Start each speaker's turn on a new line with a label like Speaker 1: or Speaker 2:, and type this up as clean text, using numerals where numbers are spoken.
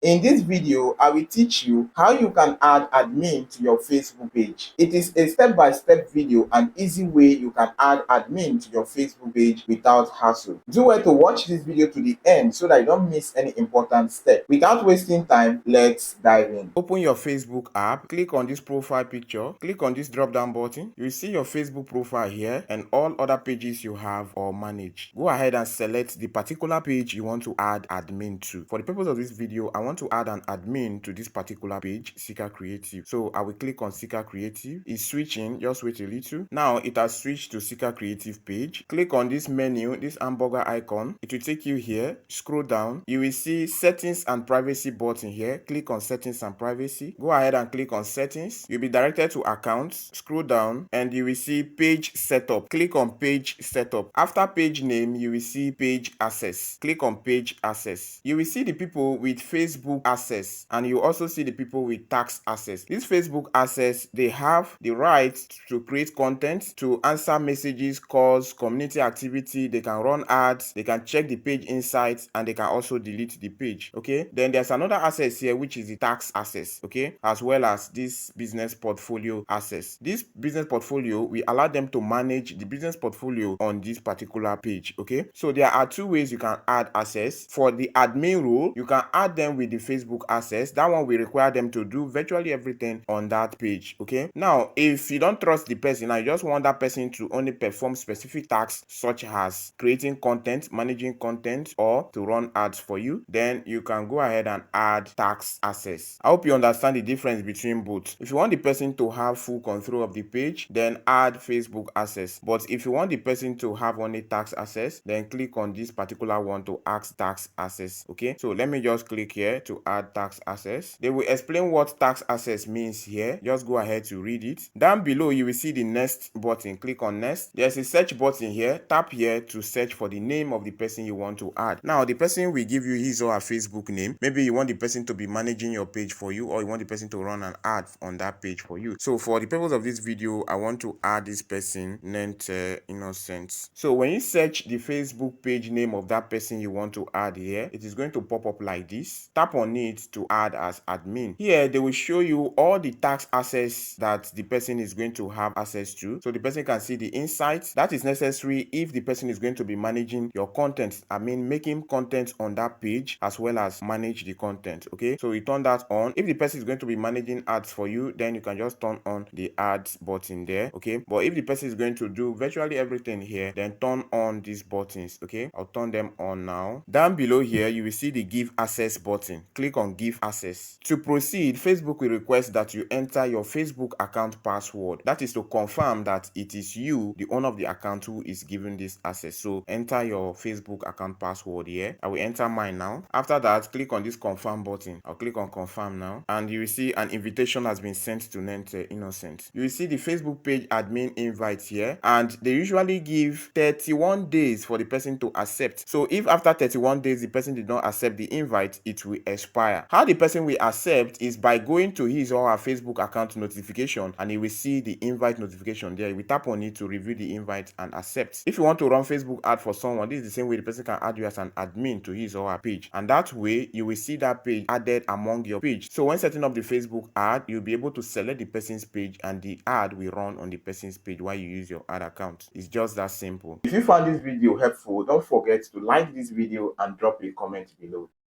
Speaker 1: In this video, I will teach you how you can add admin to your Facebook page. It is a step-by-step video and easy way you can add admin to your Facebook page without hassle. Do well to watch this video to the end so that you don't miss any important step. Without wasting time, let's dive in. Open your Facebook app, click on this profile picture, click on this drop-down button. You will see your Facebook profile here and all other pages you have or manage. Go ahead and select the particular page you want to add admin to. For the purpose of this video, I want to add an admin to this particular page, Seeker Creative. So I will click on Seeker Creative. It's switching, just wait a little. Now it has switched to Seeker Creative page. Click on this menu, this hamburger icon. It will take you here. Scroll down. You will see settings and privacy button here. Click on settings and privacy. Go ahead and click on settings. You'll be directed to accounts. Scroll down and you will see page setup. Click on page setup. After page name, you will see page access. Click on page access. You will see the people with Facebook access and you also see the people with tax access. This Facebook access, they have the right to create content, to answer messages, calls, community activity. They can run ads, they can check the page insights, and they can also delete the page. Okay, then there's another access here which is the tax access, okay, as well as this business portfolio access. This business portfolio, we allow them to manage the business portfolio on this particular page. Okay, so there are two ways you can add access. For the admin role, you can add them with the Facebook access. That one will require them to do virtually everything on that page. Okay, now if you don't trust the person and you just want that person to only perform specific tasks such as creating content, managing content, or to run ads for you, then you can go ahead and add tax access. I hope you understand the difference between both. If you want the person to have full control of the page, then add Facebook access. But if you want the person to have only tax access, then click on this particular one to add tax access. Okay, so let me just click here to add tax access. They will explain what tax access means here. Just go ahead to read it. Down below, you will see the next button. Click on next. There's a search button here. Tap here to search for the name of the person you want to add. Now, the person will give you his or her Facebook name. Maybe you want the person to be managing your page for you, or you want the person to run an ad on that page for you. So for the purpose of this video, I want to add this person named Innocent. So when you search the Facebook page name of that person you want to add here, it is going to pop up like this. Tap on it to add as admin. Here, they will show you all the tax access that the person is going to have access to. So the person can see the insights. That is necessary if the person is going to be managing your content. I mean, making content on that page as well as manage the content. Okay, so you turn that on. If the person is going to be managing ads for you, then you can just turn on the ads button there. Okay, but if the person is going to do virtually everything here, then turn on these buttons. Okay, I'll turn them on now. Down below here, you will see the give access button. Click on give access. To proceed, Facebook will request that you enter your Facebook account password. That is to confirm that it is you, the owner of the account, who is giving this access. So enter your Facebook account password here. I will enter mine now. After that, click on this confirm button. I'll click on confirm now, and you will see an invitation has been sent to Nente Innocent. You will see the Facebook page admin invite here, and they usually give 31 days for the person to accept. So if after 31 days the person did not accept the invite, it will expire. How the person will accept is by going to his or her Facebook account notification, and he will see the invite notification there. He will tap on it to review the invite and accept. If you want to run Facebook ad for someone, this is the same way the person can add you as an admin to his or her page, and that way you will see that page added among your page. So when setting up the Facebook ad, you'll be able to select the person's page and the ad will run on the person's page while you use your ad account. It's just that simple. If you found this video helpful, don't forget to like this video and drop a comment below.